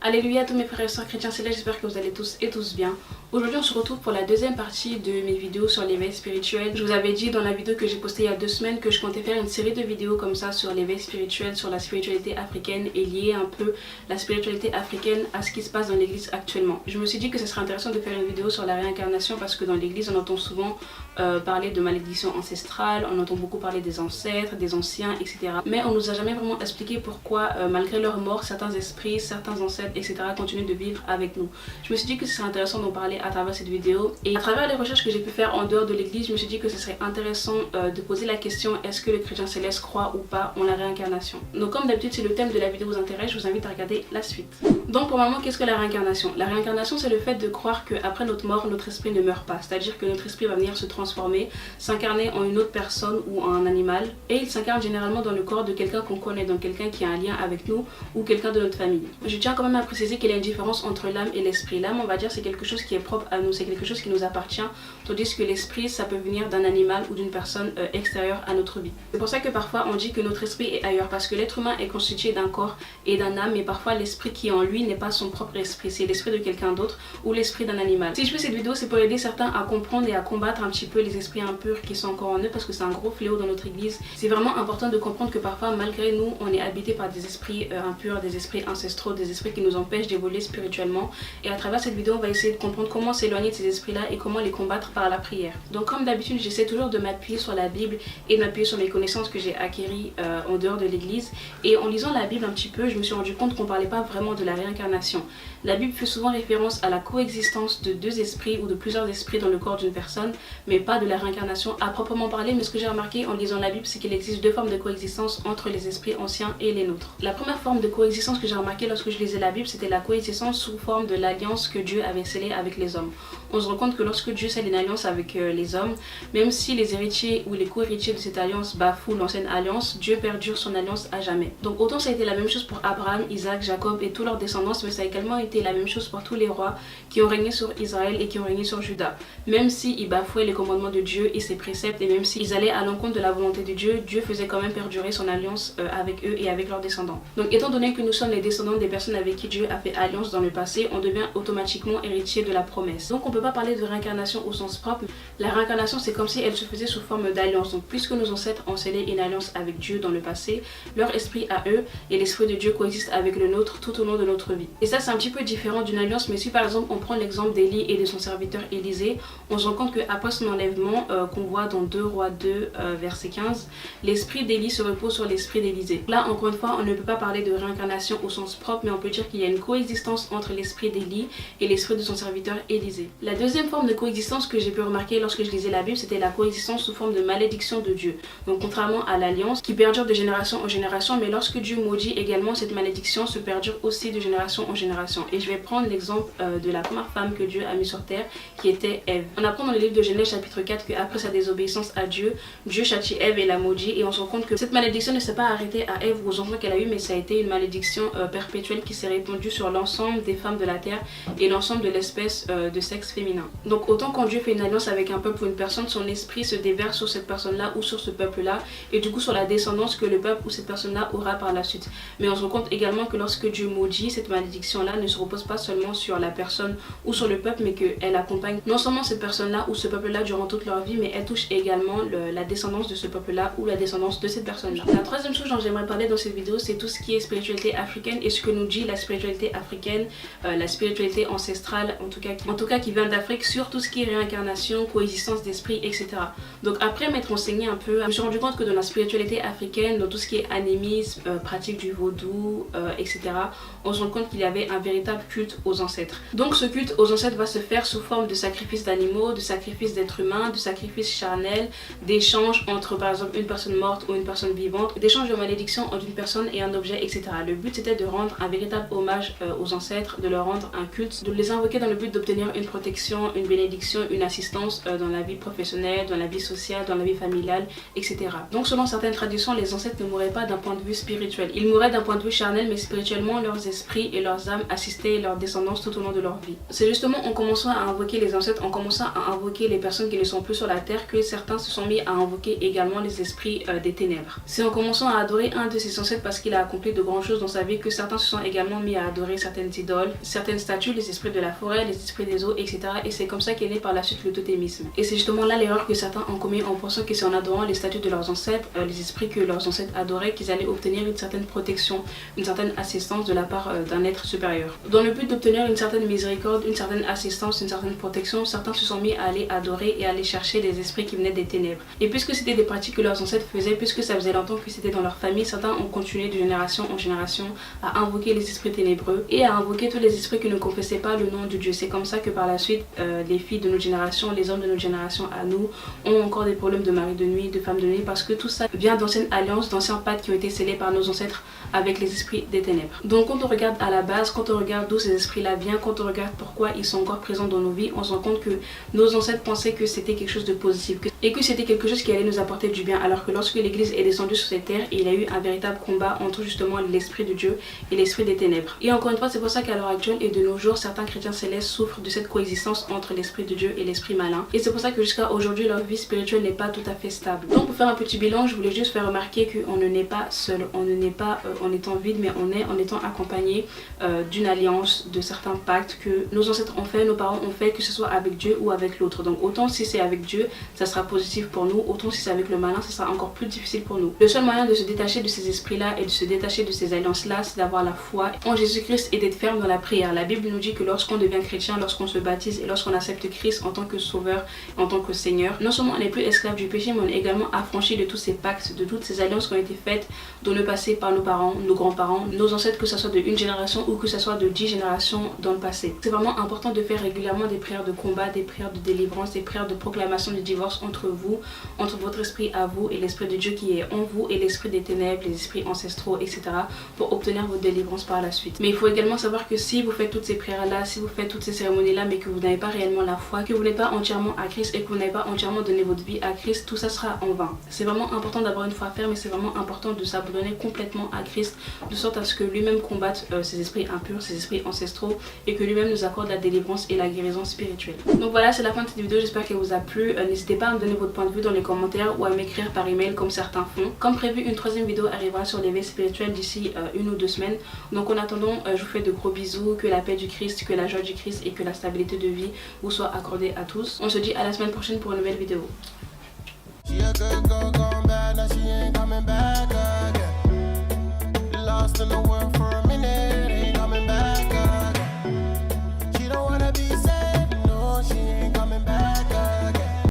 Alléluia tous mes frères et sœurs chrétiens célestes, j'espère que vous allez tous et tous bien. Aujourd'hui on se retrouve pour la deuxième partie de mes vidéos sur l'éveil spirituel. Je vous avais dit dans la vidéo que j'ai postée il y a 2 semaines que je comptais faire une série de vidéos comme ça sur l'éveil spirituel, sur la spiritualité africaine et lier un peu la spiritualité africaine à ce qui se passe dans l'église actuellement. Je me suis dit que ce serait intéressant de faire une vidéo sur la réincarnation parce que dans l'église on entend souvent parler de malédiction ancestrale, on entend beaucoup parler des ancêtres, des anciens, etc. Mais on nous a jamais vraiment expliqué pourquoi malgré leur mort, certains esprits, certains ancêtres, etc. continuent de vivre avec nous. Je me suis dit que ce serait intéressant d'en parler à travers cette vidéo et à travers les recherches que j'ai pu faire en dehors de l'église, je me suis dit que ce serait intéressant de poser la question: est-ce que le chrétien céleste croit ou pas en la réincarnation? Donc comme d'habitude, si le thème de la vidéo vous intéresse, je vous invite à regarder la suite. Donc pour moi, qu'est-ce que la réincarnation? La réincarnation, c'est le fait de croire qu'après notre mort, notre esprit ne meurt pas, c'est-à-dire que notre esprit va venir se transformer, s'incarner en une autre personne ou en un animal, et il s'incarne généralement dans le corps de quelqu'un qu'on connaît, donc quelqu'un qui a un lien avec nous ou quelqu'un de notre famille. Je tiens quand même à préciser qu'il y a une différence entre l'âme et l'esprit. L'âme, on va dire, c'est quelque chose qui est propre à nous, c'est quelque chose qui nous appartient, tandis que l'esprit, ça peut venir d'un animal ou d'une personne extérieure à notre vie. C'est pour ça que parfois on dit que notre esprit est ailleurs, parce que l'être humain est constitué d'un corps et d'un âme, mais parfois l'esprit qui est en lui n'est pas son propre esprit, c'est l'esprit de quelqu'un d'autre ou l'esprit d'un animal. Si je fais cette vidéo, c'est pour aider certains à comprendre et à combattre un petit peu les esprits impurs qui sont encore en eux, parce que c'est un gros fléau dans notre église. C'est vraiment important de comprendre que parfois, malgré nous, on est habité par des esprits impurs, des esprits ancestraux, des esprits qui nous empêchent d'évoluer spirituellement. Et à travers cette vidéo, on va essayer de comprendre comment s'éloigner de ces esprits-là et comment les combattre par la prière. Donc comme d'habitude, j'essaie toujours de m'appuyer sur la Bible et de m'appuyer sur mes connaissances que j'ai acquéries en dehors de l'église. Et en lisant la Bible un petit peu, je me suis rendu compte qu'on parlait pas vraiment de la réincarnation. La Bible fait souvent référence à la coexistence de 2 esprits ou de plusieurs esprits dans le corps d'une personne, mais pas de la réincarnation à proprement parler. Mais ce que j'ai remarqué en lisant la Bible, c'est qu'il existe 2 formes de coexistence entre les esprits anciens et les nôtres. La première forme de coexistence que j'ai remarqué lorsque je lisais la Bible, c'était la coexistence sous forme de l'alliance que Dieu avait scellée avec les hommes. On se rend compte que lorsque Dieu scelle une alliance avec les hommes, même si les héritiers ou les co-héritiers de cette alliance bafouent l'ancienne alliance, Dieu perdure son alliance à jamais. Donc autant ça a été la même chose pour Abraham, Isaac, Jacob et tous leurs descendants, mais ça a également été la même chose pour tous les rois qui ont régné sur Israël et qui ont régné sur Juda. Même s'ils bafouaient les commandements de Dieu et ses préceptes, et même s'ils allaient à l'encontre de la volonté de Dieu, Dieu faisait quand même perdurer son alliance avec eux et avec leurs descendants. Donc étant donné que nous sommes les descendants des personnes avec qui Dieu a fait alliance dans le passé, on devient automatiquement héritier de la promesse. Donc on peut pas parler de réincarnation au sens propre. La réincarnation, c'est comme si elle se faisait sous forme d'alliance. Donc puisque nos ancêtres ont scellé une alliance avec Dieu dans le passé, leur esprit à eux et l'esprit de Dieu coexistent avec le nôtre tout au long de notre vie. Et ça, c'est un petit peu différent d'une alliance, mais si par exemple on prend l'exemple d'Élie et de son serviteur Élisée, on se rend compte qu'après son enlèvement, qu'on voit dans 2 Rois 2 verset 15, l'esprit d'Élie se repose sur l'esprit d'Élisée. Là encore une fois, on ne peut pas parler de réincarnation au sens propre, mais on peut dire qu'il y a une coexistence entre l'esprit d'Élie et l'esprit de son serviteur Élisée. La deuxième forme de coexistence que j'ai pu remarquer lorsque je lisais la Bible, c'était la coexistence sous forme de malédiction de Dieu. Donc contrairement à l'alliance qui perdure de génération en génération, mais lorsque Dieu maudit également, cette malédiction se perdure aussi de génération en génération. Et je vais prendre l'exemple de la première femme que Dieu a mis sur terre, qui était Ève. On apprend dans le livre de Genèse chapitre 4 qu'après sa désobéissance à Dieu, Dieu châtie Ève et la maudit, et on se rend compte que cette malédiction ne s'est pas arrêtée à Ève ou aux enfants qu'elle a eu, mais ça a été une malédiction perpétuelle qui s'est répandue sur l'ensemble des femmes de la terre et l'ensemble de l'espèce de sexe féminin. Donc autant quand Dieu fait une alliance avec un peuple ou une personne, son esprit se déverse sur cette personne-là ou sur ce peuple-là, et du coup sur la descendance que le peuple ou cette personne-là aura par la suite. Mais on se rend compte également que lorsque Dieu maudit, cette malédiction-là ne se repose pas seulement sur la personne ou sur le peuple, mais qu'elle accompagne non seulement cette personne-là ou ce peuple-là durant toute leur vie, mais elle touche également la descendance de ce peuple-là ou la descendance de cette personne-là. La troisième chose dont j'aimerais parler dans cette vidéo, c'est tout ce qui est spiritualité africaine et ce que nous dit la spiritualité africaine, la spiritualité ancestrale, en tout cas qui vient d'Afrique, sur tout ce qui est réincarnation, coexistence d'esprit, etc. Donc après m'être renseigné un peu, je me suis rendu compte que dans la spiritualité africaine, dans tout ce qui est animisme, pratique du vaudou, etc., on se rend compte qu'il y avait un véritable culte aux ancêtres. Donc ce culte aux ancêtres va se faire sous forme de sacrifices d'animaux, de sacrifices d'êtres humains, de sacrifices charnels, d'échanges entre par exemple une personne morte ou une personne vivante, d'échanges de malédictions entre une personne et un objet, etc. Le but c'était de rendre un véritable hommage aux ancêtres, de leur rendre un culte, de les invoquer dans le but d'obtenir une protection, une bénédiction, une assistance dans la vie professionnelle, dans la vie sociale, dans la vie familiale, etc. Donc selon certaines traditions, les ancêtres ne mouraient pas d'un point de vue spirituel. Ils mouraient d'un point de vue charnel, mais spirituellement, leurs esprits et leurs âmes assistaient leur descendance tout au long de leur vie. C'est justement en commençant à invoquer les ancêtres, en commençant à invoquer les personnes qui ne sont plus sur la terre, que certains se sont mis à invoquer également les esprits des ténèbres. C'est en commençant à adorer un de ces ancêtres parce qu'il a accompli de grandes choses dans sa vie que certains se sont également mis mis à adorer certaines idoles, certaines statues, les esprits de la forêt, les esprits des eaux, etc. Et c'est comme ça qu'est né par la suite le totémisme. Et c'est justement là l'erreur que certains ont commis en pensant que c'est en adorant les statues de leurs ancêtres, les esprits que leurs ancêtres adoraient, qu'ils allaient obtenir une certaine protection, une certaine assistance de la part d'un être supérieur. Dans le but d'obtenir une certaine miséricorde, une certaine assistance, une certaine protection, certains se sont mis à aller adorer et à aller chercher des esprits qui venaient des ténèbres. Et puisque c'était des pratiques que leurs ancêtres faisaient, puisque ça faisait longtemps que c'était dans leur famille, certains ont continué de génération en génération à invoquer les esprits ténébreux et à invoquer tous les esprits qui ne confessaient pas le nom de Dieu. C'est comme ça que par la suite, les filles de notre génération, les hommes de notre génération à nous, ont encore des problèmes de mari de nuit, de femme de nuit, parce que tout ça vient d'anciennes alliances, d'anciens pactes qui ont été scellés par nos ancêtres avec les esprits des ténèbres. Donc quand on regarde à la base, quand on regarde d'où ces esprits-là viennent, quand on regarde pourquoi ils sont encore présents dans nos vies, on se rend compte que nos ancêtres pensaient que c'était quelque chose de positif et que c'était quelque chose qui allait nous apporter du bien, alors que lorsque l'église est descendue sur cette terre, il y a eu un véritable combat entre justement l'esprit de Dieu et l'esprit des ténèbres. Et encore une fois, c'est pour ça qu'à l'heure actuelle et de nos jours, certains chrétiens célestes souffrent de cette coexistence entre l'esprit de Dieu et l'esprit malin. Et c'est pour ça que jusqu'à aujourd'hui, leur vie spirituelle n'est pas tout à fait stable. Donc pour faire un petit bilan, je voulais juste faire remarquer qu'on ne naît pas seul, on ne naît pas en étant vide, mais on est en étant accompagné d'une alliance, de certains pactes que nos ancêtres ont fait, nos parents ont fait, que ce soit avec Dieu ou avec l'autre. Donc autant si c'est avec Dieu, ça sera positif pour nous, autant si c'est avec le malin, ça sera encore plus difficile pour nous. Le seul moyen de se détacher de ces esprits-là et de se détacher de ces alliances-là, c'est d'avoir la foi en Jésus-Christ et d'être ferme dans la prière. La Bible nous dit que lorsqu'on devient chrétien, lorsqu'on se baptise et lorsqu'on accepte Christ en tant que sauveur, en tant que Seigneur, non seulement on n'est plus esclave du péché, mais on est également affranchi de tous ces pactes, de toutes ces alliances qui ont été faites dans le passé par nos parents, nos grands-parents, nos ancêtres, que ce soit de une génération ou que ce soit de 10 générations dans le passé. C'est vraiment important de faire régulièrement des prières de combat, des prières de délivrance, des prières de proclamation du divorce entre vous, entre votre esprit à vous et l'esprit de Dieu qui est en vous et l'esprit des ténèbres, les esprits ancestraux, etc. pour obtenir votre délivrance par la suite. Mais il faut également savoir que si vous faites toutes ces prières-là, si vous faites toutes ces cérémonies-là, mais que vous n'avez pas réellement la foi, que vous n'êtes pas entièrement à Christ et que vous n'avez pas entièrement donné votre vie à Christ, tout ça sera en vain. C'est vraiment important d'avoir une foi ferme et c'est vraiment important de s'abandonner complètement à Christ, de sorte à ce que lui-même combatte ces esprits impurs, ces esprits ancestraux et que lui-même nous accorde la délivrance et la guérison spirituelle. Donc voilà, c'est la fin de cette vidéo, j'espère qu'elle vous a plu. N'hésitez pas à me donner votre point de vue dans les commentaires ou à m'écrire par email comme certains font. Comme prévu, une troisième vidéo arrivera sur l'éveil spirituel d'ici 1 ou 2 semaines. Donc en attendant, je vous fais de gros bisous, que la paix du Christ, que la joie du Christ et que la stabilité de vie vous soit accordée à tous. On se dit à la semaine prochaine pour une nouvelle vidéo. She a good girl gone bad, now she ain't coming back again. Lost in the world.